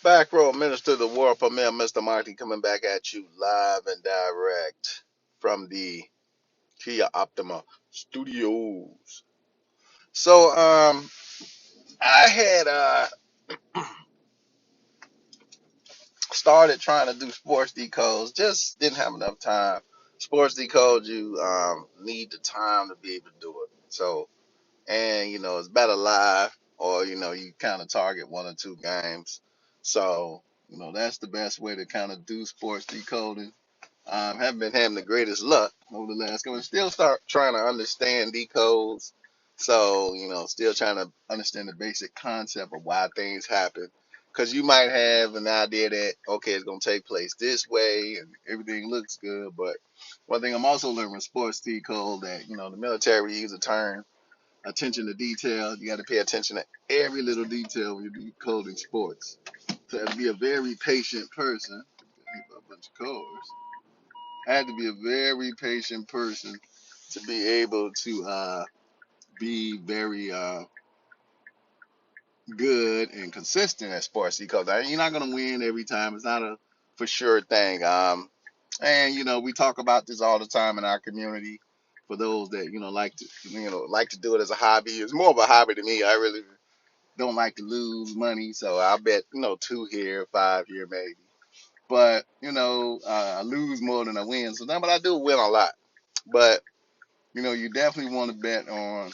Back row minister of the world premier, Mr. Mahdi, coming back at you live and direct from the Kia Optima Studios. So I had started trying to do sports decodes, just didn't have enough time. Sports decode, you need the time to be able to do it. So, and it's better live, or you kind of target one or two games. So that's the best way to kind of do sports decoding. Haven't been having the greatest luck over the last couple. Still start trying to understand decodes. So, still trying to understand the basic concept of why things happen. Because you might have an idea that, okay, it's going to take place this way and everything looks good. But one thing I'm also learning from sports decode that, the military use a term, attention to detail. You got to pay attention to every little detail when you're decoding sports. So you have to be a very patient person. A bunch of cars. I had to be a very patient person to be able to be very good and consistent at sports because you're not going to win every time. It's not a for sure thing. And we talk about this all the time in our community. For those that like to do it as a hobby, it's more of a hobby to me. I really don't like to lose money, so I bet two here, 5 here maybe. But I lose more than I win. So now, but I do win a lot. But you definitely want to bet on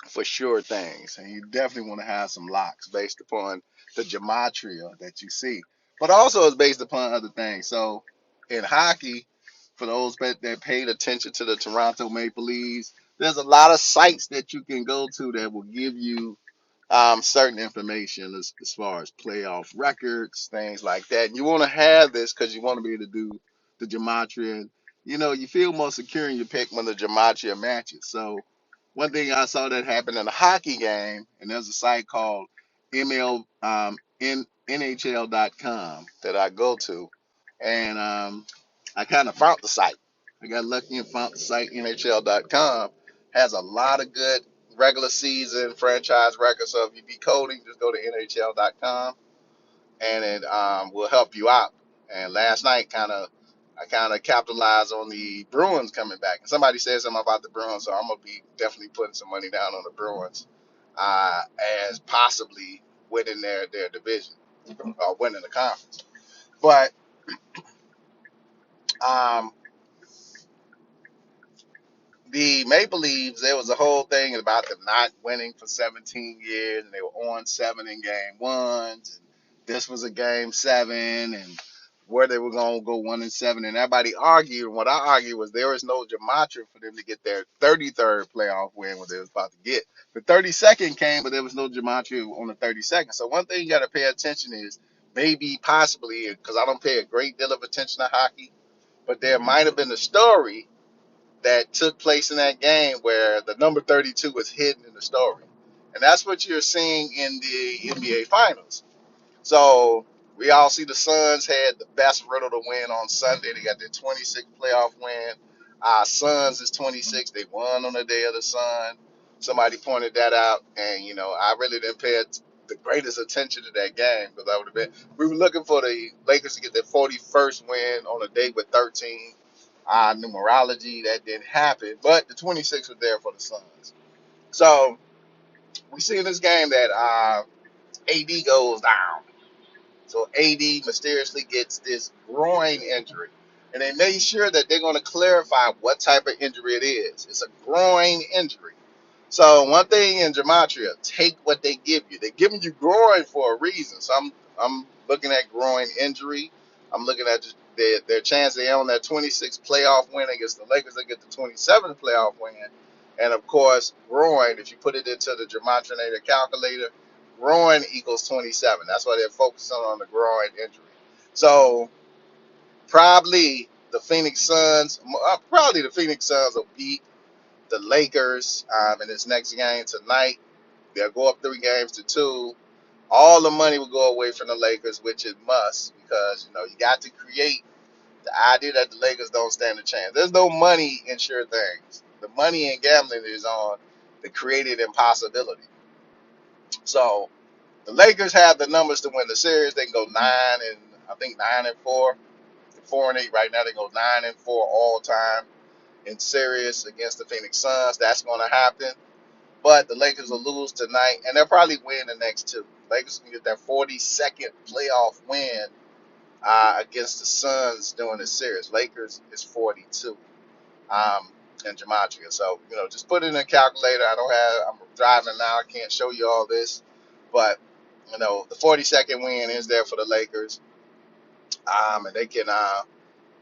for sure things, and you definitely want to have some locks based upon the gematria that you see, but also it's based upon other things. So in hockey, for those that paid attention to the Toronto Maple Leafs, there's a lot of sites that you can go to that will give you certain information as far as playoff records, things like that. And you want to have this because you want to be able to do the gematria. And, you feel more secure in your pick when the gematria matches. So one thing I saw that happen in a hockey game, and there's a site called ML, NHL.com that I go to, and I kind of found the site. I got lucky and found the site. NHL.com has a lot of good regular season franchise records. So if you decoding, just go to NHL.com and it will help you out. And last night, I kind of capitalized on the Bruins coming back. Somebody said something about the Bruins, so I'm gonna be definitely putting some money down on the Bruins uh, as possibly winning their division or winning the conference. But um, the Maple Leafs, there was a whole thing about them not winning for 17 years, and they were on seven in game ones. And this was a game seven, and where they were going to go 1-7. And everybody argued. And what I argued was there was no gematria for them to get their 33rd playoff win, what they was about to get. The 32nd came, but there was no gematria on the 32nd. So one thing you got to pay attention is maybe, possibly, because I don't pay a great deal of attention to hockey, but there might have been a story that took place in that game where the number 32 was hidden in the story. And that's what you're seeing in the NBA Finals. So we all see the Suns had the best riddle to win on Sunday. They got their 26th playoff win. Our Suns is 26. They won on the day of the Sun. Somebody pointed that out, and I really didn't pay the greatest attention to that game because I would have been. We were looking for the Lakers to get their 41st win on a day with 13 numerology. That didn't happen, but the 26 was there for the Suns. So we see in this game that AD goes down. So AD mysteriously gets this groin injury. And they made sure that they're going to clarify what type of injury it is. It's a groin injury. So one thing in gematria, take what they give you. They're giving you groin for a reason. So I'm looking at groin injury. I'm looking at their chance they own that 26th playoff win against the Lakers. They get the 27th playoff win. And of course, groin, if you put it into the gematria calculator, groin equals 27. That's why they're focusing on the groin injury. So probably the Phoenix Suns will beat the Lakers in this next game tonight. They'll go up 3 games to 2. All the money will go away from the Lakers, which it must, because you got to create the idea that the Lakers don't stand a chance. There's no money in sure things. The money in gambling is on the created impossibility. So The Lakers have the numbers to win the series. They can go 9-4, 4-8 right now. They go 9-4 all time in series against the Phoenix Suns. That's going to happen. But the Lakers will lose tonight, and they'll probably win the next two. Lakers can get their 42nd playoff win against the Suns during the series. Lakers is 42 in gematria. So, just put it in a calculator. I'm driving now. I can't show you all this. But, the 42nd win is there for the Lakers. And they can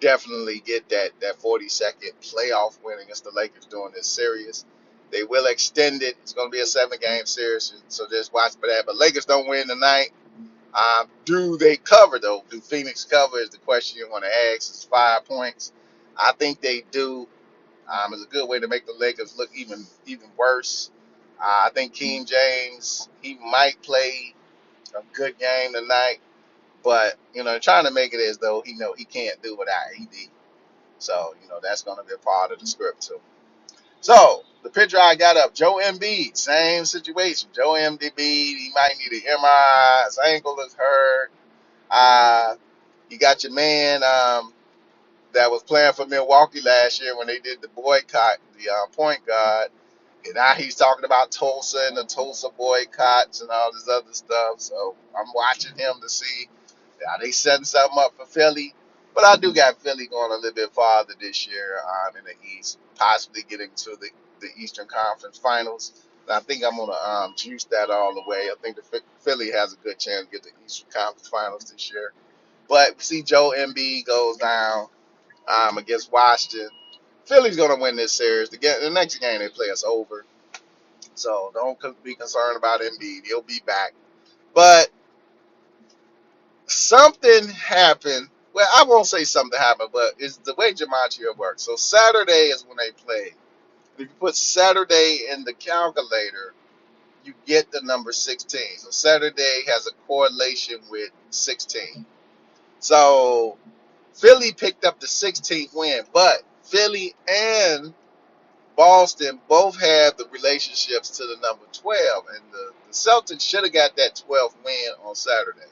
definitely get that 42nd playoff win against the Lakers during this series. They will extend it. It's going to be a 7-game series, so just watch for that. But Lakers don't win tonight. Do they cover, though? Do Phoenix cover is the question you want to ask. It's 5 points. I think they do. It's a good way to make the Lakers look even worse. I think King James, he might play a good game tonight, but trying to make it as though he can't do without AD. So that's going to be a part of the script too. So the picture I got up, Joe Embiid, same situation. Joe Embiid, he might need an MRI. His ankle is hurt. You got your man that was playing for Milwaukee last year when they did the boycott, the point guard. And now he's talking about Tulsa and the Tulsa boycotts and all this other stuff. So I'm watching him to see are they setting something up for Philly. But I do got Philly going a little bit farther this year in the East, possibly getting to the Eastern Conference Finals. And I think I'm going to juice that all the way. I think the Philly has a good chance to get the Eastern Conference Finals this year. But see, Joe Embiid goes down against Washington. Philly's going to win this series. The next game they play is over. So don't be concerned about Embiid. He'll be back. But something happened. Well, I won't say something happened, but it's the way gematria works. So Saturday is when they play. If you put Saturday in the calculator, you get the number 16. So Saturday has a correlation with 16. So Philly picked up the 16th win, but Philly and Boston both have the relationships to the number 12, and the Celtics should have got that 12th win on Saturday.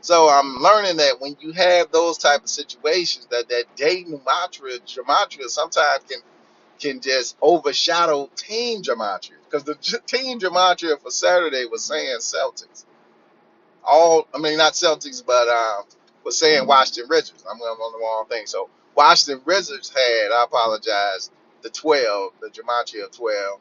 So I'm learning that when you have those type of situations, that day gematria sometimes can just overshadow team gematria, because the team gematria for Saturday was saying Celtics. Not Celtics, but was saying Washington Wizards. I'm on the wrong thing. So Washington Wizards had, I apologize, the 12, the gematria of 12,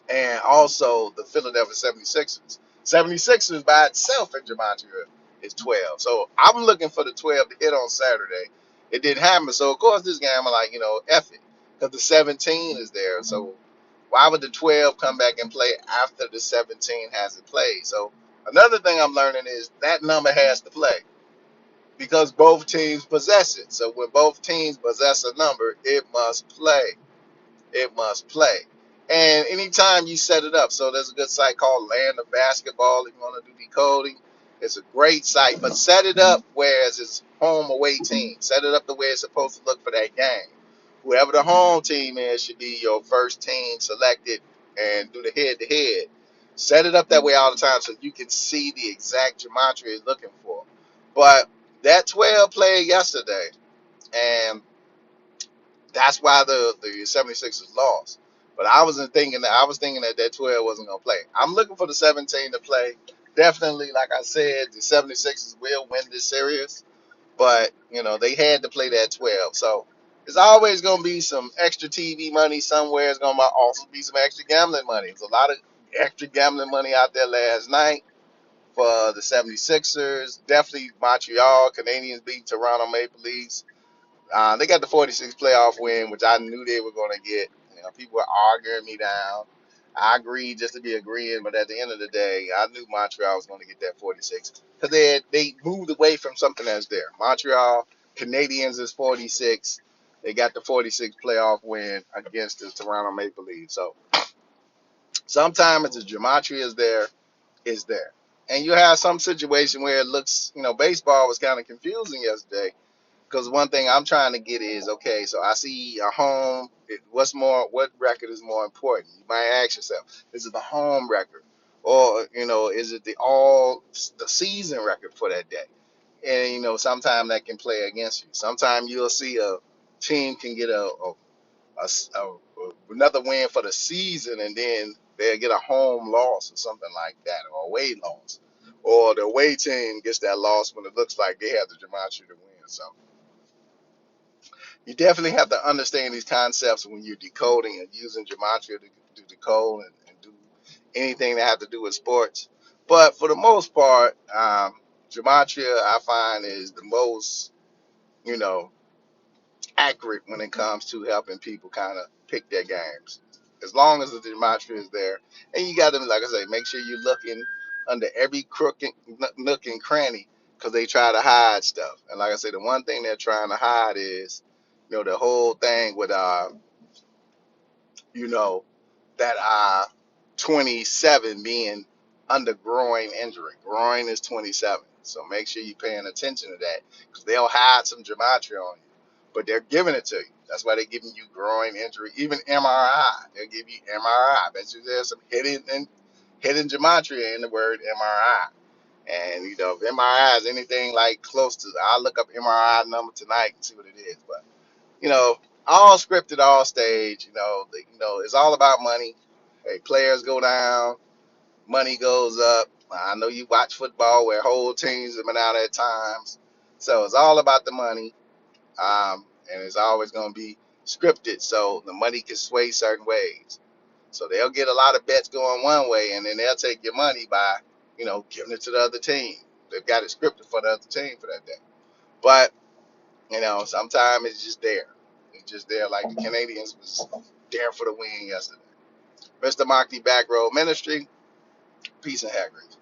and also the Philadelphia 76ers. 76ers by itself in gematria is 12. So I'm looking for the 12 to hit on Saturday. It didn't happen. So, of course, this game, I'm like, F it. Because the 17 is there. So why would the 12 come back and play after the 17 hasn't played? So another thing I'm learning is that number has to play because both teams possess it. So when both teams possess a number, it must play. It must play. And anytime you set it up, so there's a good site called Land of Basketball if you want to do decoding. It's a great site, but set it up whereas it's home away team. Set it up the way it's supposed to look for that game. Whoever the home team is should be your first team selected and do the head to head. Set it up that way all the time so you can see the exact geometry it's looking for. But that 12 played yesterday, and that's why the 76ers lost. But I was thinking that 12 wasn't gonna play. I'm looking for the 17 to play. Definitely, like I said, the 76ers will win this series. But they had to play that 12. So there's always gonna be some extra TV money somewhere. It's gonna also be some extra gambling money. There's a lot of extra gambling money out there last night for the 76ers. Definitely Montreal Canadiens beat Toronto Maple Leafs. They got the 46 playoff win, which I knew they were going to get. People were arguing me down. I agreed just to be agreeing, but at the end of the day, I knew Montreal was going to get that 46 because they moved away from something that's there. Montreal Canadiens is 46. They got the 46 playoff win against the Toronto Maple Leafs. So sometimes the geometry is there. And you have some situation where it looks, baseball was kind of confusing yesterday. Because one thing I'm trying to get is, okay, so I see a home. What record is more important? You might ask yourself, is it the home record or is it the season record for that day? And sometimes that can play against you. Sometimes you'll see a team can get another win for the season, and then they'll get a home loss or something like that, or away loss, or the away team gets that loss when it looks like they have the gematria to win. So you definitely have to understand these concepts when you're decoding and using gematria to decode and do anything that have to do with sports. But for the most part, gematria I find is the most, you know, accurate when it comes to helping people kind of pick their games. As long as the gematria is there, and you got to, like I say, make sure you're looking under every crook and nook and cranny, because they try to hide stuff. And like I say, the one thing they're trying to hide is, the whole thing with you know, that 27 being under groin injury. Groin is 27. So make sure you're paying attention to that, because they'll hide some gematria on you. But they're giving it to you. That's why they're giving you groin injury. Even MRI. They'll give you MRI. Bet you there's some hidden gematria in the word MRI. And if MRI is anything like close to, I'll look up MRI number tonight and see what it is. But you know, all scripted, all staged. It's all about money. Hey, players go down, money goes up. I know you watch football where whole teams have been out at times, so it's all about the money, and it's always going to be scripted, so the money can sway certain ways. So they'll get a lot of bets going one way, and then they'll take your money by, giving it to the other team. They've got it scripted for the other team for that day. But sometimes it's just there. It's just there, like the Canadians was there for the win yesterday. Mr. Mahdi Back Road Ministry, peace and hair grease.